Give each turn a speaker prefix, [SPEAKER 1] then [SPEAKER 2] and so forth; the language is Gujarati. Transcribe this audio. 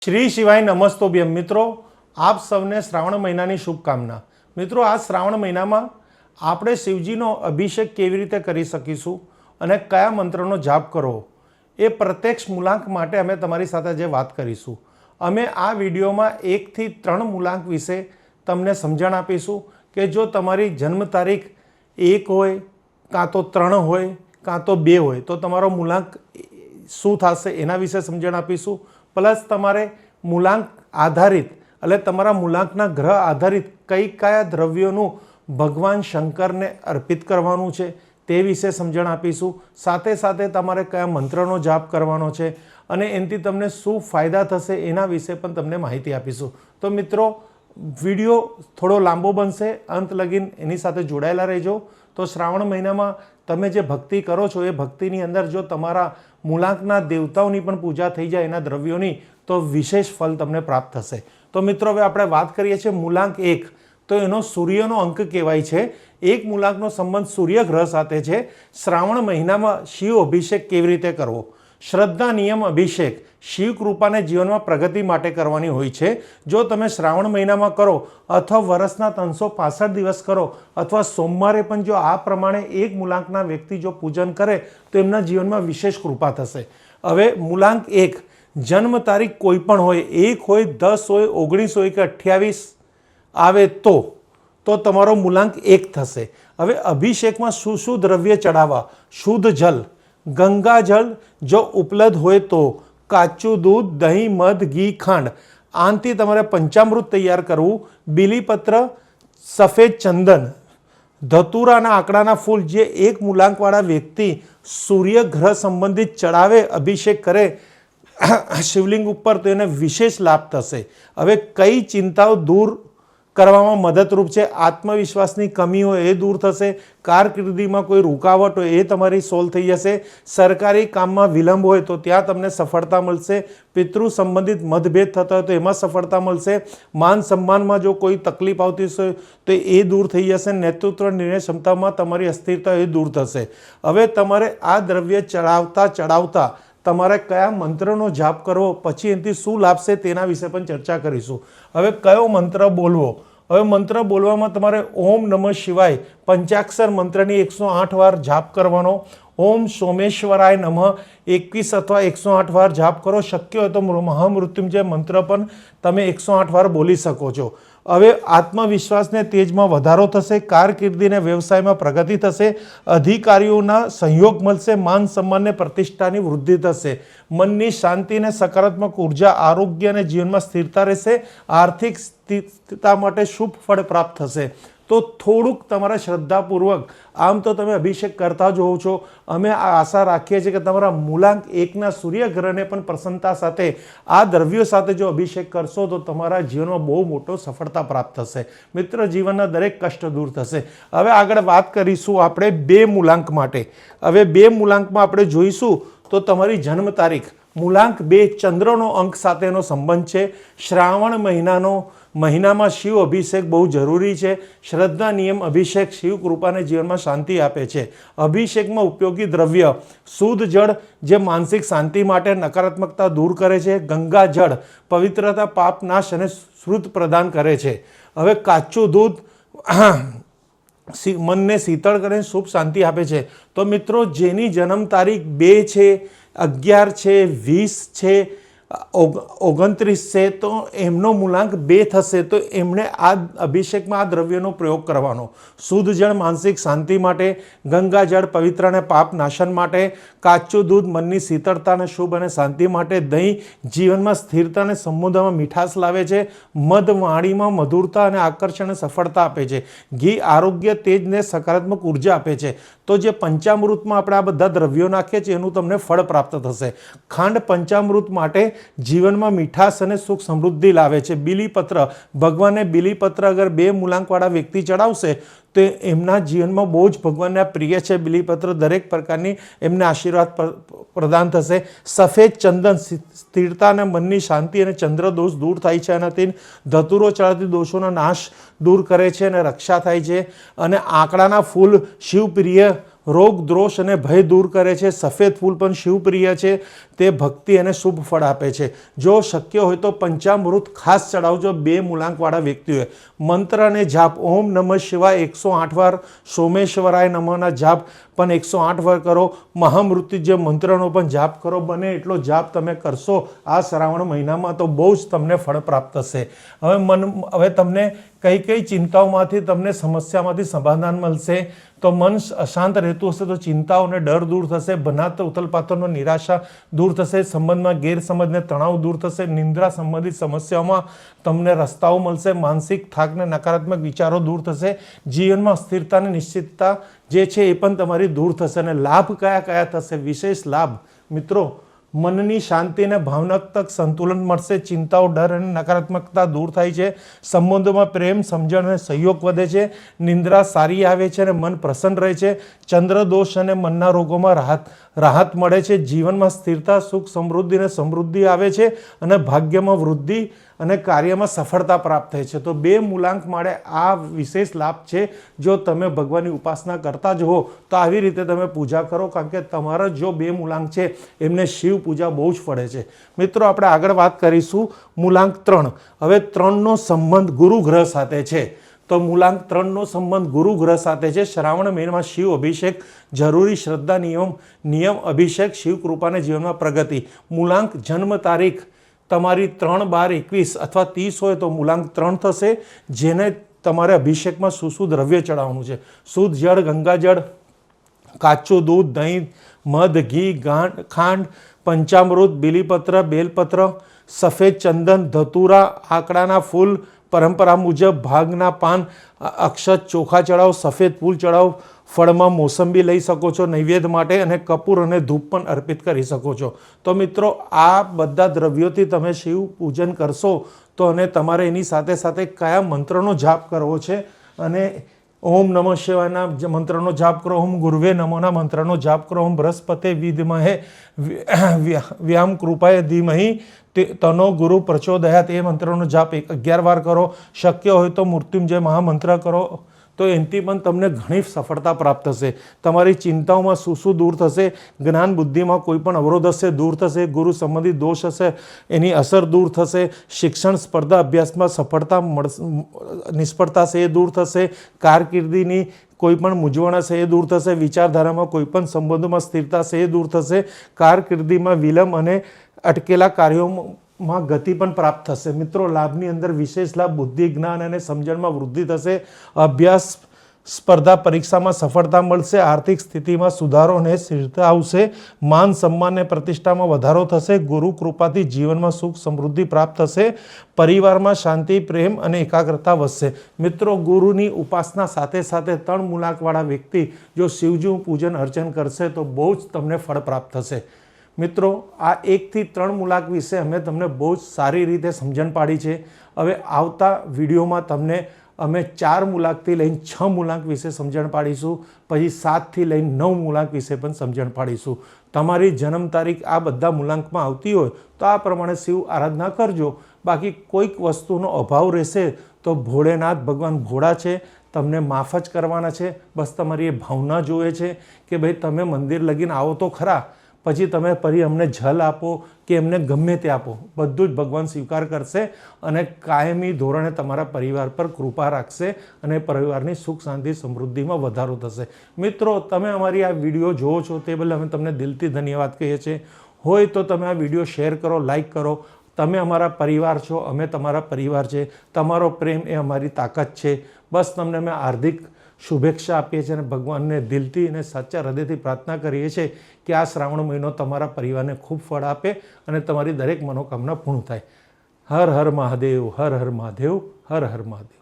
[SPEAKER 1] श्री शिवाय नमस्तोभ्यम। मित्रों, आप सबने श्रावण महीनानी शुभकामना। मित्रों, आ श्रावण महीना में आपणे शिवजीनो अभिषेक केवी रीते करी सकीशुं अने कया मंत्रनो जाप करवो ए प्रत्यक्ष मूलांक माटे अमे तमारी साथे जे वात करीशुं। अमे आ विडियोमां 1 થી 3 मूलांक विषे तमने समजण आपीशुं के जो तमारी जन्म तारीख 1 होय कां तो 3 होय कां तो 2 होय तो तमारो मूलांक शुं थशे एना विषे समजण आपीशुं। प्लस तमारे मूलांक आधारित એટલે તમારા મૂલાંકના ગ્રહ આધારિત કયા દ્રવ્યોનું ભગવાન શંકરને અર્પિત કરવાનું છે તે વિશે સમજણ આપીશું। સાથે સાથે તમારે કયા મંત્રનો જાપ કરવાનો છે અને એનાથી તમને શું ફાયદા થશે એના વિશે પણ તમને માહિતી આપીશું। તો મિત્રો, વિડીયો થોડો લાંબો બનશે, અંત લગીન એની સાથે જોડાયેલા રહેજો। તો શ્રાવણ મહિનામાં તમે જે ભક્તિ કરો છો એ ભક્તિની અંદર જો તમારા મૂલાંકના દેવતાઓની પણ પૂજા થઈ જાય એના દ્રવ્યોની તો વિશેષ ફલ તમને પ્રાપ્ત થશે। તો મિત્રો, હવે આપણે વાત કરીએ છીએ મૂલાંક 1। તો એનો સૂર્યનો અંક કહેવાય છે। એક મૂલાંકનો સંબંધ સૂર્ય ગ્રહ સાથે છે। શ્રાવણ મહિનામાં શિવ અભિષેક કેવી રીતે કરવો? શ્રદ્ધા નિયમ અભિષેક શિવ કૃપાને જીવનમાં પ્રગતિ માટે કરવાની હોય છે। જો તમે શ્રાવણ મહિનામાં કરો અથવા વર્ષના 365 દિવસ કરો અથવા સોમવારે પણ જો આ પ્રમાણે એક મૂલાંકના વ્યક્તિ જો પૂજન કરે તો એમના જીવનમાં વિશેષ કૃપા થશે। હવે મૂલાંક 1, જન્મ તારીખ કોઈ પણ હોય, 1 હોય, 10 હોય, 19 હોય કે 28 આવે તો તમારો મૂલાંક 1 થશે। હવે અભિષેકમાં શું દ્રવ્ય ચડાવવા? શુદ્ધ જલ, ગંગા જલ જો ઉપલબ્ધ હોય તો, કાચું દૂધ, દહીં, મધ, ઘી, ખાંડ, આનાથી તમારે પંચામૃત તૈયાર કરવું। બીલીપત્ર, સફેદ ચંદન, ધતુરાના આંકડાના ફૂલ જે એક મૂલાંકવાળા વ્યક્તિ સૂર્ય ગ્રહ સંબંધિત ચડાવે, અભિષેક કરે શિવલિંગ ઉપર તો એને વિશેષ લાભ થશે। હવે કઈ ચિંતાઓ દૂર કરવામાં મદદરૂપ છે? આત્મવિશ્વાસની કમી હોય એ દૂર થશે, કારકિર્દીમાં કોઈ રૂકાવટ હોય એ તમારી સોલ્વ થઈ જશે, સરકારી કામમાં વિલંબ હોય તો ત્યાં તમને સફળતા મળશે, પિતૃ સંબંધિત મતભેદ થતા હોય તો એમાં સફળતા મળશે, માન સન્માનમાં જો કોઈ તકલીફ આવતી હોય તો એ દૂર થઈ જશે, નેતૃત્વ નિર્ણય ક્ષમતામાં તમારી અસ્થિરતા એ દૂર થશે। હવે તમારે આ દ્રવ્ય ચડાવતા તમારે કયા મંત્રનો જાપ કરવો, પછી એનાથી શું લાભ છે તેના વિશે પણ ચર્ચા કરીશું। હવે કયો મંત્ર બોલવો? હવે મંત્ર બોલવામાં તમારે ઓમ નમઃ શિવાય પંચાક્ષર મંત્રની 108 વાર જાપ કરવાનો। ઓમ સોમેશ્વરાય નમઃ 21 અથવા 108 વાર જાપ કરો। શક્ય હોય તો મહામૃત્યુંજય મંત્ર પણ તમે 108 વાર બોલી શકો છો। હવે આત્મવિશ્વાસને તેજમાં વધારો થશે, કારકિર્દીને વ્યવસાયમાં પ્રગતિ થશે, અધિકારીઓના સહયોગ મળશે, માન સન્માનને પ્રતિષ્ઠાની વૃદ્ધિ થશે, મનની શાંતિને સકારાત્મક ઉર્જા, આરોગ્ય અને જીવનમાં સ્થિરતા રહેશે, આર્થિક સ્થિરતા માટે શુભ ફળ પ્રાપ્ત થશે। તો થોડુંક તમારા શ્રદ્ધાપૂર્વક, આમ તો તમે અભિષેક કરતા જ હોવ છો, અમે આ આશા રાખીએ છીએ કે તમારા મૂલાંક 1ના સૂર્યગ્રહને પણ પ્રસન્નતા સાથે આ દ્રવ્યો સાથે જો અભિષેક કરશો તો તમારા જીવનમાં બહુ મોટો સફળતા પ્રાપ્ત થશે। મિત્ર, જીવનના દરેક કષ્ટ દૂર થશે। હવે આગળ વાત કરીશું આપણે 2 મૂલાંક માટે। હવે 2 મૂલાંકમાં આપણે જોઈશું તો તમારી જન્મ તારીખ, મૂલાંક 2 ચંદ્રનો અંક સાથેનો સંબંધ છે। શ્રાવણ મહિનામાં શિવ અભિષેક બહુ જરૂરી છે। શ્રદ્ધા નિયમ અભિષેક શિવ કૃપાને જીવનમાં શાંતિ આપે છે। અભિષેકમાં ઉપયોગી દ્રવ્ય શુદ્ધ જળ જે માનસિક શાંતિ માટે નકારાત્મકતા દૂર કરે છે, ગંગા જળ પવિત્રતા, પાપ નાશ અને શ્રુત પ્રદાન કરે છે। હવે કાચું દૂધ મનને શીતળ કરીને શુભ શાંતિ આપે છે। તો મિત્રો, જેની જન્મ તારીખ 2 છે, 11 છે, 20 છે, 29 છે તો એમનો મૂલાંક 2 થશે। તો એમણે આ અભિષેકમાં આ દ્રવ્યનો પ્રયોગ કરવાનો। શુદ્ધ જળ માનસિક શાંતિ માટે, ગંગા જળ પવિત્ર અને પાપ નાશન માટે, કાચું દૂધ મનની શીતળતા અને શુભ અને શાંતિ માટે, દહીં જીવનમાં સ્થિરતા અને સંબંધોમાં મીઠાશ લાવે છે, મધ વાણીમાં મધુરતા અને આકર્ષણ અને સફળતા આપે છે, ઘી આરોગ્ય, તેજને સકારાત્મક ઉર્જા આપે છે। તો જે પંચામૃતમાં આપણે આ બધા દ્રવ્યો નાખીએ છીએ એનું તમને ફળ પ્રાપ્ત થશે। ખાંડ પંચામૃત માટે જીવનમાં મીઠાશ અને સુખ સમૃદ્ધિ લાવે છે। બીલીપત્ર, ભગવાનને બીલીપત્ર અગર 2 મૂલાંકવાળા વ્યક્તિ ચડાવશે તો એમના જીવનમાં બહુ જ ભગવાનને પ્રિય છે। બીલીપત્ર દરેક પ્રકારની એમને આશીર્વાદ પ્રદાન થશે। સફેદ ચંદન સ્થિરતા અને મનની શાંતિ અને ચંદ્ર દોષ દૂર થાય છે, એનાથી ધતુરો ચડાવતી દોષોનો નાશ દૂર કરે છે અને રક્ષા થાય છે। અને આંકડાના ફૂલ શિવપ્રિય રોગ દ્રોષ અને ભય દૂર કરે છે. સફેદ ફૂલ પણ શિવપ્રિય છે, તે ભક્તિ અને શુભ ફળ આપે છે. જો શક્ય હોય તો પંચામૃત ખાસ ચડાવજો 2 મૂલાંકવાળા વ્યક્તિઓએ. મંત્ર અને જાપ ઓમ નમઃ શિવાય 108 વાર, સોમેશ્વરાય નમઃના જાપ પણ 108 વાર કરો. મહામૃત્યુંજય મંત્રનો પણ જાપ કરો. બને એટલો જાપ તમે કરશો આ શ્રાવણ મહિનામાં તો બહુ જ તમને ફળ પ્રાપ્ત થશે. હવે તમને કઈ ચિંતાઓમાંથી તમને સમસ્યામાંથી સમાધાન મળશે. તો મન અશાંત રહેતું હશે તો ચિંતાઓ અને ડર દૂર થશે. બનાત ઉથલપાથલનો નિરાશા દૂર થશે. સંબંધમાં ગેરસમજને તણાવ દૂર થશે. નિંદ્રા સંબંધિત સમસ્યાઓમાં તમને રસ્તાઓ મળશે. માનસિક થાકને નકારાત્મક વિચારો દૂર થશે. જીવનમાં સ્થિરતા અને નિશ્ચિતતા જે છે એ પણ તમારી દૂર થશે. અને લાભ કયા કયા થશે? વિશેષ લાભ મિત્રો, મનની શાંતિ અને ભાવનાત્મક સંતુલન મળશે. ચિંતાઓ, ડર અને નકારાત્મકતા દૂર થાય છે. સંબંધોમાં પ્રેમ, સમજણ અને સહયોગ વધે છે. નિંદ્રા સારી આવે છે અને મન પ્રસન્ન રહે છે. ચંદ્ર દોષ અને મનના રોગોમાં રાહત મળે છે. જીવનમાં સ્થિરતા, સુખ, સમૃદ્ધિ આવે છે અને ભાગ્યમાં વૃદ્ધિ અને કાર્યમાં સફળતા પ્રાપ્ત થાય છે. તો 2 મૂલાંક માટે આ વિશેષ લાભ છે. જો તમે ભગવાનની ઉપાસના કરતા જ હો તો આવી રીતે તમે પૂજા કરો, કારણ કે તમારા જો 2 મૂલાંક છે એમને શિવ પૂજા બહુ જ ફળે છે. મિત્રો, આપણે આગળ વાત કરીશું મૂલાંક 3. હવે 3નો સંબંધ ગુરુ ગ્રહ સાથે છે. તો મૂલાંક 3નો સંબંધ ગુરુ ગ્રહ સાથે છે. શ્રાવણ મહિનામાં શિવ અભિષેક જરૂરી. શ્રદ્ધા, નિયમ અભિષેક, શિવ કૃપાને જીવનમાં પ્રગતિ. મૂલાંક જન્મ તારીખ તમારી 3/12/21 અથવા 30 હોય તો મૂલાંક 3 થશે. જેને તમારે અભિષેકમાં શું દ્રવ્ય ચડાવવાનું છે? શુદ્ધ જળ, ગંગાજળ, કાચું દૂધ, દહીં, મધ, ઘી, ખાંડ, પંચામૃત, બીલીપત્ર, બેલપત્ર, સફેદ ચંદન, ધતુરા, આંકડાના ફૂલ, પરંપરા મુજબ ભાગના પાન, અક્ષત, ચોખા ચડાવો, સફેદ ફૂલ ચડાવો. ફળમાં મોસંબી લઈ શકો છો નૈવેદ્ય માટે, અને કપૂર અને ધૂપ પણ અર્પિત કરી શકો છો. તો મિત્રો, આ બધા દ્રવ્યોથી તમે શિવ પૂજન કરશો તો અને તમારે એની સાથે સાથે કયા મંત્રનો જાપ કરવો છે, અને ઓમ નમઃ શિવાયના મંત્રનો જાપ કરો, ઓમ ગુરુવે નમોના મંત્રનો જાપ કરો, ઓમ બૃહસ્પતે વિદ્મહે વ્યામ કૃપાય ધીમહિ તનો ગુરુ પ્રચોદયાત એ મંત્રનો જાપ 11 વાર કરો. શક્ય હોય તો મૃત્યુંજય મહામંત્ર કરો. તો એનાથી પણ તમને ઘણી સફળતા પ્રાપ્ત થશે. તમારી ચિંતાઓમાં શું દૂર થશે? જ્ઞાન બુદ્ધિમાં કોઈ પણ અવરોધ હશે દૂર થશે. ગુરુ સંબંધિત દોષ હશે એની અસર દૂર થશે. શિક્ષણ, સ્પર્ધા, અભ્યાસમાં સફળતા નિષ્ફળતા છે એ દૂર થશે. કારકિર્દીની કોઈ પણ મૂંઝવણ હશે એ દૂર થશે. વિચારધારામાં કોઈ પણ સંબંધોમાં સ્થિરતા છે એ દૂર થશે. કારકિર્દીમાં વિલંબ અને અટકેલા કાર્યોમાં ગતિ પણ પ્રાપ્ત થશે. મિત્રો, લાભની અંદર વિશેષ લાભ બુદ્ધિ, જ્ઞાન અને સમજણમાં વૃદ્ધિ થશે. અભ્યાસ, સ્પર્ધા, પરીક્ષામાં સફળતા મળશે. આર્થિક સ્થિતિમાં સુધારો અને સ્થિરતા આવશે. માન, સન્માન અને પ્રતિષ્ઠામાં વધારો થશે. ગુરુ કૃપાથી જીવનમાં સુખ સમૃદ્ધિ પ્રાપ્ત થશે. પરિવારમાં શાંતિ, પ્રેમ અને એકાગ્રતા વધશે. મિત્રો, ગુરુની ઉપાસના સાથે સાથે 3 મૂલાંકવાળા વ્યક્તિ જો શિવજીનું પૂજન અર્ચન કરશે તો બહુ જ તમને ફળ પ્રાપ્ત થશે. મિત્રો, આ 1 થી 3 મૂલાંક વિશે અમે તમને બહુ જ સારી રીતે સમજણ પાડી છે. હવે આવતા વિડીયોમાં તમને અમે 4 મૂલાંકથી લઈને 6 મૂલાંક વિશે સમજણ પાડીશું. પછી 7 થી લઈને 9 મૂલાંક વિશે પણ સમજણ પાડીશું. તમારી જન્મ તારીખ આ બધા મૂલાંકમાં આવતી હોય તો આ પ્રમાણે શિવ આરાધના કરજો. બાકી કોઈક વસ્તુનો અભાવ રહેશે તો ભોળેનાથ ભગવાન ભોળા છે, તમને માફ જ કરવાના છે. બસ તમારી એ ભાવના જોઈએ છે કે ભાઈ તમે મંદિર લગીને આવો તો ખરા, પછી તમે ફરી અમને જલ આપો કે એમને ગમે તે આપો, બધું જ ભગવાન સ્વીકાર કરશે અને કાયમી ધોરણે તમારા પરિવાર પર કૃપા રાખશે અને પરિવારની સુખ શાંતિ સમૃદ્ધિમાં વધારો થશે. મિત્રો, તમે અમારી આ વિડીયો જોવો છો તે બદલ અમે તમને દિલથી ધન્યવાદ કહીએ છીએ. હોય તો તમે આ વિડીયો શેર કરો, લાઈક કરો. તમે અમારા પરિવાર છો, અમે તમારા પરિવાર છે. તમારો પ્રેમ એ અમારી તાકાત છે. બસ તમને અમે હાર્દિક શુભેચ્છા આપીએ છીએ અને ભગવાનને દિલથી અને સાચા હૃદયથી પ્રાર્થના કરીએ છીએ કે આ શ્રાવણ મહિનો તમારા પરિવારને ખૂબ ફળ આપે અને તમારી દરેક મનોકામના પૂર્ણ થાય. હર હર મહાદેવ, હર હર મહાદેવ, હર હર મહાદેવ.